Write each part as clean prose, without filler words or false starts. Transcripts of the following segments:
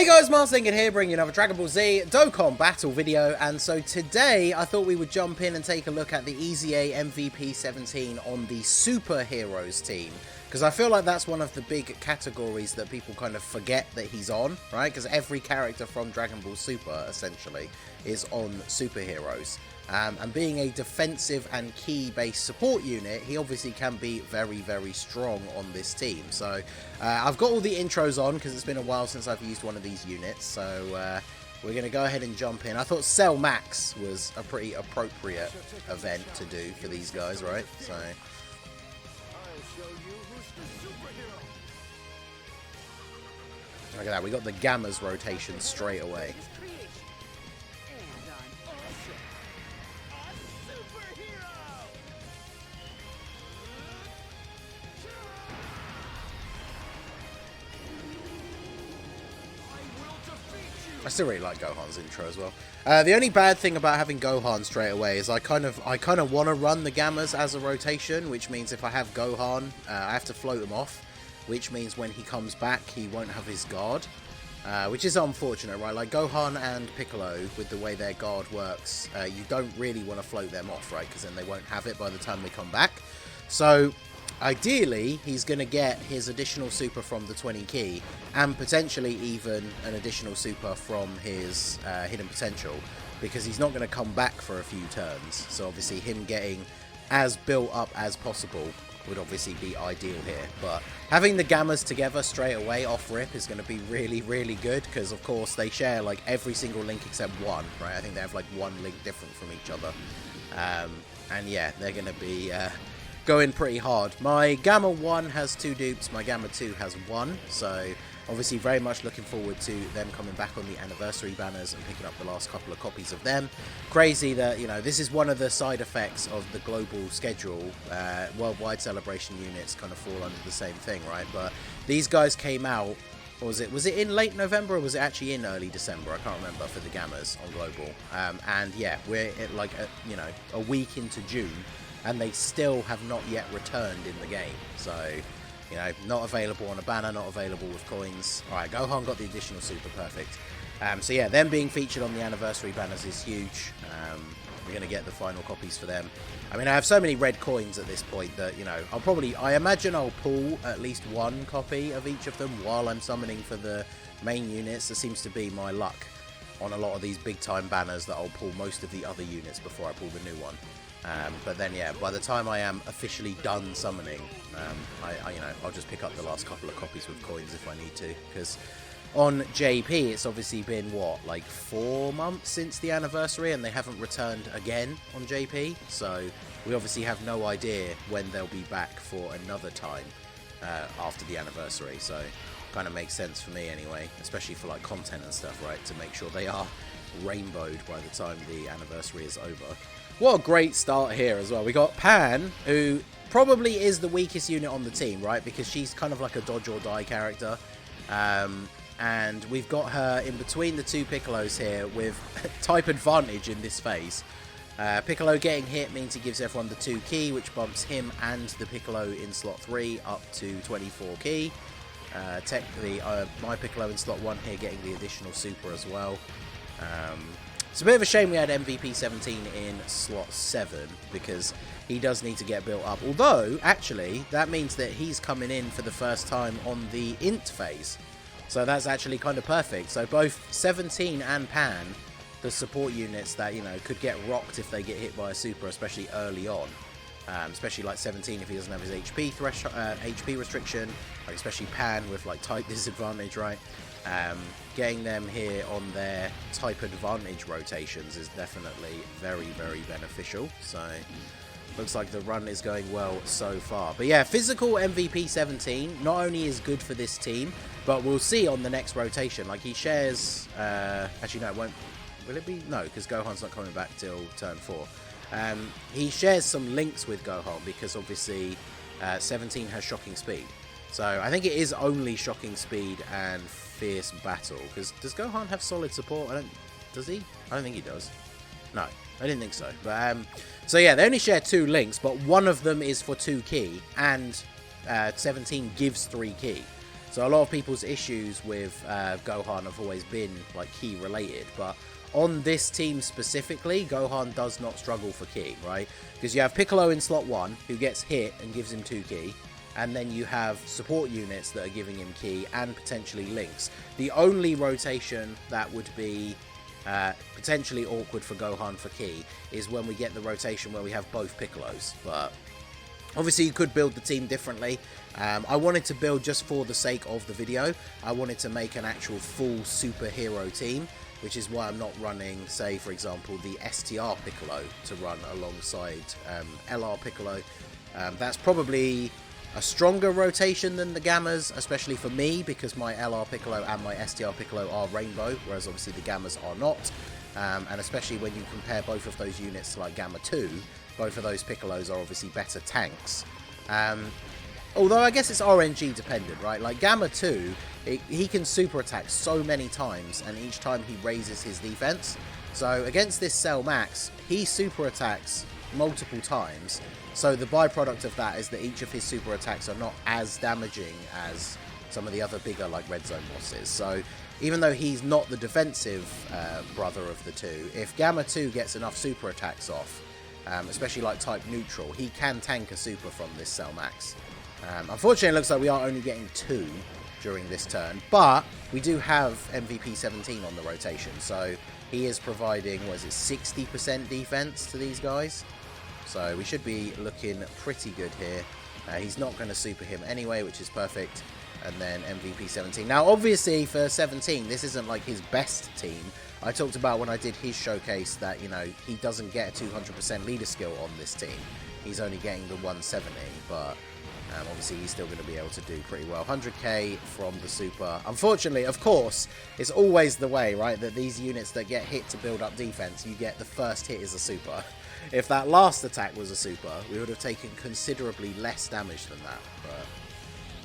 guys, Marsingin here, bringing you another Dragon Ball Z Dokkan battle video, and so today I thought we would jump in and take a look at the EZA MVP 17 on the Superheroes team, because I feel like that's one of the big categories that people kind of forget that he's on, right? Because every character from Dragon Ball Super, essentially, is on Superheroes. And being a defensive and key-based support unit, he obviously can be very, very strong on this team. So I've got all the intros on because it's been a while since I've used one of these units. So we're going to go ahead and jump in. I thought Cell Max was a pretty appropriate event to do for these guys, right? So look at that. We got the Gamma's rotation straight away. I still really like Gohan's intro as well. The only bad thing about having Gohan straight away is I kind of want to run the Gammas as a rotation, which means if I have Gohan, I have to float him off, which means when he comes back, he won't have his guard, which is unfortunate, right? Like Gohan and Piccolo, with the way their guard works, you don't really want to float them off, right? Because then they won't have it by the time they come back. So ideally, he's going to get his additional super from the 20 key, and potentially even an additional super from his hidden potential, because he's not going to come back for a few turns. So obviously him getting as built up as possible would obviously be ideal here. But having the Gammas together straight away off rip is going to be really, really good, because of course they share like every single link except one, right? I think they have like one link different from each other. And yeah, they're going to be going pretty hard. My Gamma 1 has 2 dupes, my Gamma 2 has 1, so obviously very much looking forward to them coming back on the anniversary banners and picking up the last couple of copies of them. Crazy that, you know, this is one of the side effects of the global schedule. Worldwide celebration units kind of fall under the same thing, right? But these guys came out, was it in late November or was it actually in early December? I can't remember, for the Gammas on global. And yeah, we're at like a week into June, and they still have not yet returned in the game. So, you know, not available on a banner, not available with coins. Alright, Gohan got the additional super, perfect. So yeah, them being featured on the anniversary banners is huge. We're going to get the final copies for them. I mean, I have so many red coins at this point that, you know, I imagine I'll pull at least one copy of each of them while I'm summoning for the main units. That seems to be my luck on a lot of these big time banners, that I'll pull most of the other units before I pull the new one. But then, yeah, by the time I am officially done summoning, I'll just pick up the last couple of copies with coins if I need to. Because on JP, it's obviously been, what, like 4 months since the anniversary, and they haven't returned again on JP. So we obviously have no idea when they'll be back for another time after the anniversary. So kind of makes sense for me anyway, especially for like content and stuff, right? To make sure they are rainbowed by the time the anniversary is over. What a great start here as well. We got Pan, who probably is the weakest unit on the team, right? Because she's kind of like a dodge or die character. And we've got her in between the 2 Piccolos here with type advantage in this phase. Piccolo getting hit means he gives everyone the 2 key, which bumps him and the Piccolo in slot 3 up to 24 key. Technically, my Piccolo in slot 1 here getting the additional super as well. It's a bit of a shame we had MVP 17 in slot 7, because he does need to get built up. Although, actually, that means that he's coming in for the first time on the int phase. So that's actually kind of perfect. So both 17 and Pan, the support units that, you know, could get rocked if they get hit by a super, especially early on. Especially like 17 if he doesn't have his HP restriction. Like especially Pan with like type disadvantage, right? Getting them here on their type advantage rotations is definitely very, very beneficial. So looks like the run is going well so far. But yeah, physical MVP 17 not only is good for this team, but we'll see on the next rotation. Like he shares, actually no, it won't. Will it be? No, because Gohan's not coming back till turn 4. He shares some links with Gohan because obviously 17 has shocking speed. So I think it is only shocking speed and fierce battle. Because does Gohan have solid support? Does he? I don't think he does. No, I didn't think so. But so yeah, they only share 2 links, but one of them is for 2 key, and 17 gives 3 key. So a lot of people's issues with Gohan have always been like key related, but on this team specifically, Gohan does not struggle for ki, right? Because you have Piccolo in slot 1, who gets hit and gives him 2 ki, and then you have support units that are giving him ki, and potentially links. The only rotation that would be potentially awkward for Gohan for ki is when we get the rotation where we have both Piccolos, but obviously you could build the team differently. I wanted to build just for the sake of the video. I wanted to make an actual full superhero team, which is why I'm not running, say, for example, the STR Piccolo to run alongside LR Piccolo. That's probably a stronger rotation than the Gammas, especially for me, because my LR Piccolo and my STR Piccolo are rainbow, whereas obviously the Gammas are not. And especially when you compare both of those units to like Gamma 2, both of those Piccolos are obviously better tanks. Although I guess it's RNG dependent, right? Like Gamma 2, he can super attack so many times, and each time he raises his defense. So against this Cell Max, he super attacks multiple times. So the byproduct of that is that each of his super attacks are not as damaging as some of the other bigger like Red Zone bosses. So even though he's not the defensive brother of the two, if Gamma 2 gets enough super attacks off, especially like type neutral, he can tank a super from this Cell Max. Unfortunately, it looks like we are only getting 2 during this turn, but we do have MVP 17 on the rotation, so he is providing, what is it, 60% defense to these guys. So we should be looking pretty good here. He's not going to super him anyway, which is perfect. And then MVP 17. Now, obviously, for 17, this isn't like his best team. I talked about when I did his showcase that, you know, he doesn't get a 200% leader skill on this team. He's only getting the 170, but obviously he's still going to be able to do pretty well. 100k from the super. Unfortunately, of course, it's always the way, right, that these units that get hit to build up defense, you get the first hit is a super. If that last attack was a super, we would have taken considerably less damage than that, but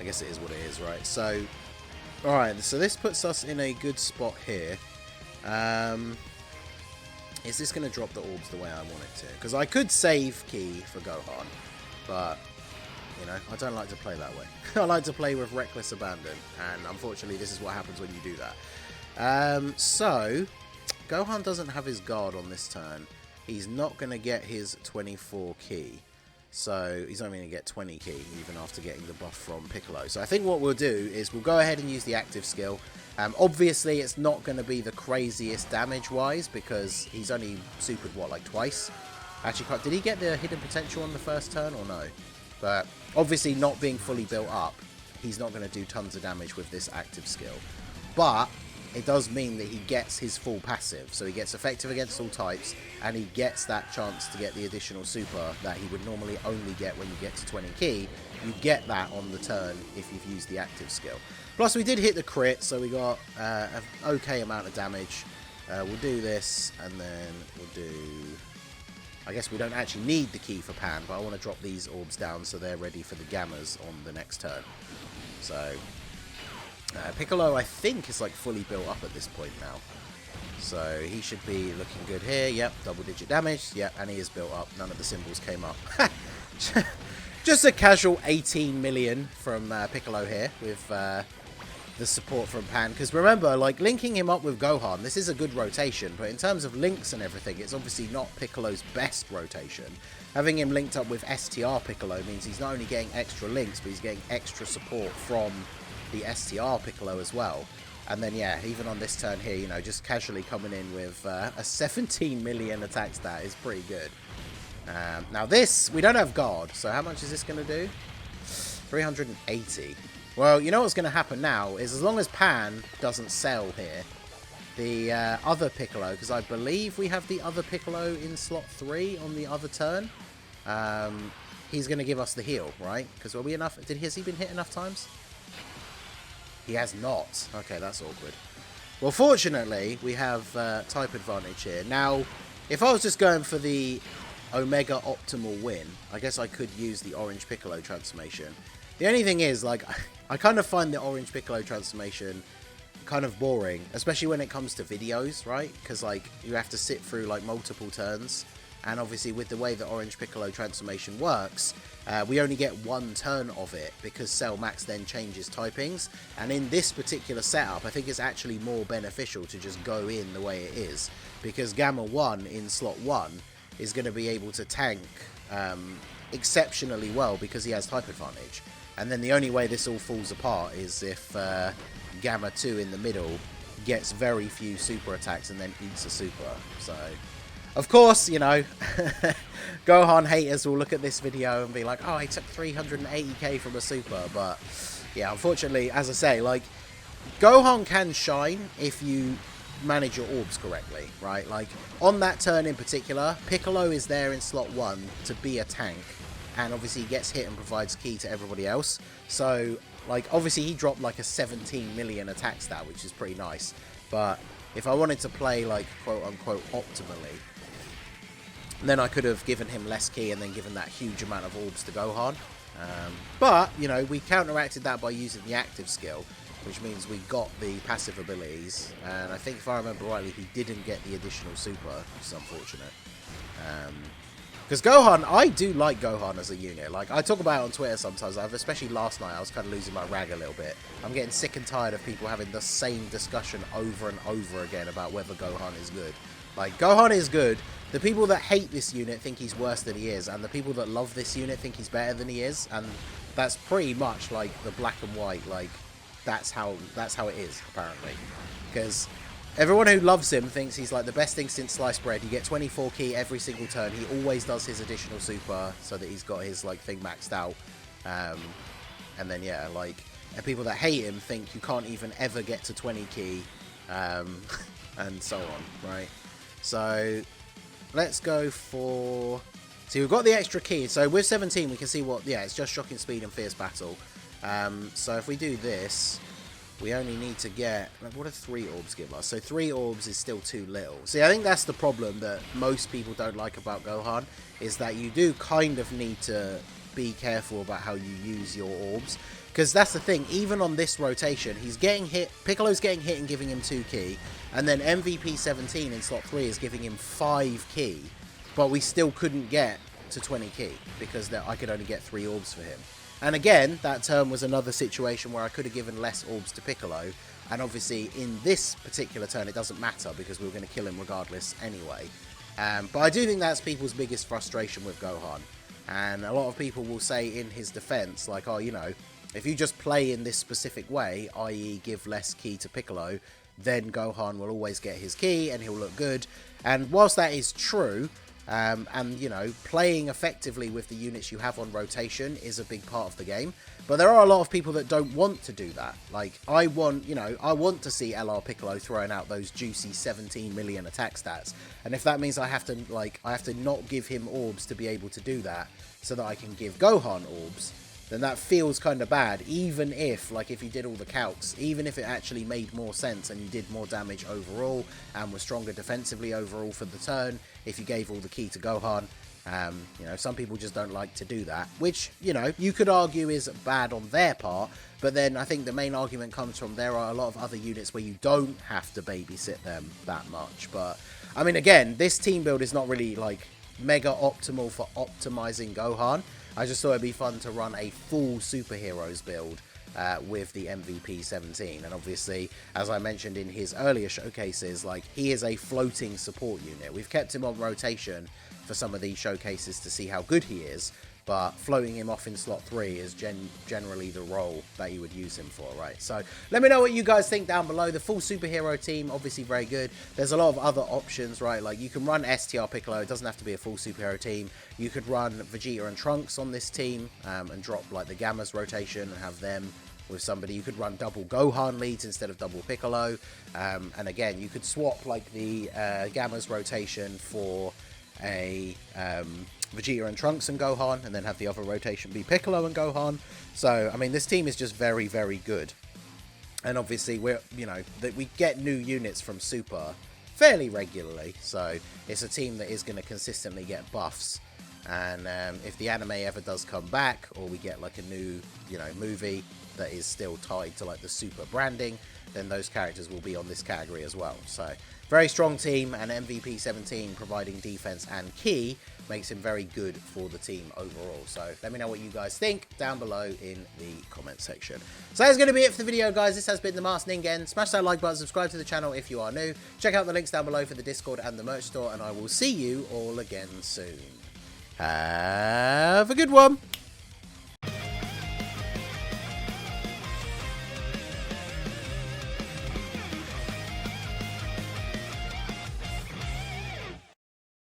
I guess it is what it is, right? So, alright, so this puts us in a good spot here. Is this going to drop the orbs the way I want it to? Because I could save ki for Gohan, but, you know, I don't like to play that way. I like to play with reckless abandon, and unfortunately this is what happens when you do that. So, Gohan doesn't have his guard on this turn. He's not going to get his 24 ki. So he's only going to get 20 ki even after getting the buff from Piccolo. So I think what we'll do is we'll go ahead and use the active skill. Obviously it's not going to be the craziest damage wise because he's only supered what, like twice? Actually, did he get the hidden potential on the first turn or no? But obviously not being fully built up, he's not going to do tons of damage with this active skill. But it does mean that he gets his full passive, so he gets effective against all types, and he gets that chance to get the additional super that he would normally only get when you get to 20 ki. You get that on the turn if you've used the active skill. Plus, we did hit the crit, so we got an okay amount of damage. We'll do this, and then we'll do... I guess we don't actually need the ki for Pan, but I want to drop these orbs down so they're ready for the Gammas on the next turn. So... Piccolo, I think, is like fully built up at this point now. So he should be looking good here. Yep, double-digit damage. Yep, and he is built up. None of the symbols came up. Just a casual 18 million from Piccolo here with the support from Pan. Because remember, like, linking him up with Gohan, this is a good rotation. But in terms of links and everything, it's obviously not Piccolo's best rotation. Having him linked up with STR Piccolo means he's not only getting extra links, but he's getting extra support from the STR Piccolo as well. And then, yeah, even on this turn here, you know, just casually coming in with a 17 million attack stat is pretty good. Now this, we don't have guard, so how much is this going to do? 380. Well, you know what's going to happen now is as long as Pan doesn't sell here, the other Piccolo, because I believe we have the other Piccolo in slot 3 on the other turn, he's going to give us the heal, right? Because will we enough? Has he been hit enough times? He has not. Okay, that's awkward. Well, fortunately, we have type advantage here. Now, if I was just going for the Omega optimal win, I guess I could use the Orange Piccolo transformation. The only thing is, like, I kind of find the Orange Piccolo transformation kind of boring, especially when it comes to videos, right? Because, like, you have to sit through, like, multiple turns And obviously with the way the Orange Piccolo transformation works, we only get one turn of it because Cell Max then changes typings. And in this particular setup, I think it's actually more beneficial to just go in the way it is, because Gamma 1 in slot 1 is going to be able to tank exceptionally well because he has type advantage. And then the only way this all falls apart is if Gamma 2 in the middle gets very few super attacks and then eats a super. So of course, you know, Gohan haters will look at this video and be like, oh, he took 380k from a super. But yeah, unfortunately, as I say, like, Gohan can shine if you manage your orbs correctly, right? Like, on that turn in particular, Piccolo is there in slot 1 to be a tank, and obviously he gets hit and provides ki to everybody else. So, like, obviously he dropped like a 17 million attack stat, which is pretty nice. But if I wanted to play, like, quote-unquote optimally, then I could have given him less ki and then given that huge amount of orbs to Gohan. But, you know, we counteracted that by using the active skill, which means we got the passive abilities. And I think, if I remember rightly, he didn't get the additional super, which is unfortunate. Because Gohan, I do like Gohan as a unit. Like, I talk about it on Twitter sometimes, especially last night, I was kind of losing my rag a little bit. I'm getting sick and tired of people having the same discussion over and over again about whether Gohan is good. Like, Gohan is good. The people that hate this unit think he's worse than he is, and the people that love this unit think he's better than he is, and that's pretty much like the black and white. Like, that's how it is, apparently. Because everyone who loves him thinks he's like the best thing since sliced bread. You get 24 ki every single turn. He always does his additional super so that he's got his like thing maxed out. And then yeah, like, and people that hate him think you can't even ever get to 20 ki, and so on, right? So let's go for... See, we've got the extra ki. So with 17, we can see what... Yeah, it's just shocking speed and fierce battle. So if we do this, we only need to get... What do 3 orbs give us? So 3 orbs is still too little. See, I think that's the problem that most people don't like about Gohan, is that you do kind of need to be careful about how you use your orbs. Because that's the thing, even on this rotation, he's getting hit, Piccolo's getting hit and giving him 2 ki, and then MVP 17 in slot 3 is giving him 5 ki, but we still couldn't get to 20 ki, because I could only get 3 orbs for him. And again, that turn was another situation where I could have given less orbs to Piccolo, and obviously in this particular turn it doesn't matter, because we were going to kill him regardless anyway. But I do think that's people's biggest frustration with Gohan, and a lot of people will say in his defense, like, oh, you know, if you just play in this specific way, i.e. give less ki to Piccolo, then Gohan will always get his ki and he'll look good. And whilst that is true, and, you know, playing effectively with the units you have on rotation is a big part of the game, but there are a lot of people that don't want to do that. Like, I want to see LR Piccolo throwing out those juicy 17 million attack stats. And if that means I have to not give him orbs to be able to do that, so that I can give Gohan orbs, then that feels kind of bad, even if, like, if you did all the calcs, even if it actually made more sense and you did more damage overall and were stronger defensively overall for the turn, if you gave all the ki to Gohan. You know, some people just don't like to do that, which, you know, you could argue is bad on their part, but then I think the main argument comes from there are a lot of other units where you don't have to babysit them that much. But, I mean, again, this team build is not really, like, mega optimal for optimizing Gohan. I just thought it'd be fun to run a full superheroes build with the MVP 17, and obviously, as I mentioned in his earlier showcases, like, he is a floating support unit. We've kept him on rotation for some of these showcases to see how good he is, but floating him off in slot 3 is generally the role that you would use him for, right? So let me know what you guys think down below. The full superhero team, obviously very good. There's a lot of other options, right? Like, you can run STR Piccolo. It doesn't have to be a full superhero team. You could run Vegeta and Trunks on this team and drop, like, the Gamma's rotation and have them with somebody. You could run double Gohan leads instead of double Piccolo. And again, you could swap, like, the Gamma's rotation for a Vegeta and Trunks and Gohan, and then have the other rotation be Piccolo and Gohan. So, I mean, this team is just very, very good. And obviously, we get new units from Super fairly regularly, so it's a team that is going to consistently get buffs. And if the anime ever does come back, or we get, like, a new, movie that is still tied to, like, the Super branding, then those characters will be on this category as well. So, very strong team, and MVP 17 providing defense and key makes him very good for the team overall. So let me know what you guys think down below in the comment section. So that's going to be it for the video, guys. This has been the Masked Ningen. Smash that like button, subscribe to the channel if you are new. Check out the links down below for the Discord and the merch store, and I will see you all again soon. Have a good one.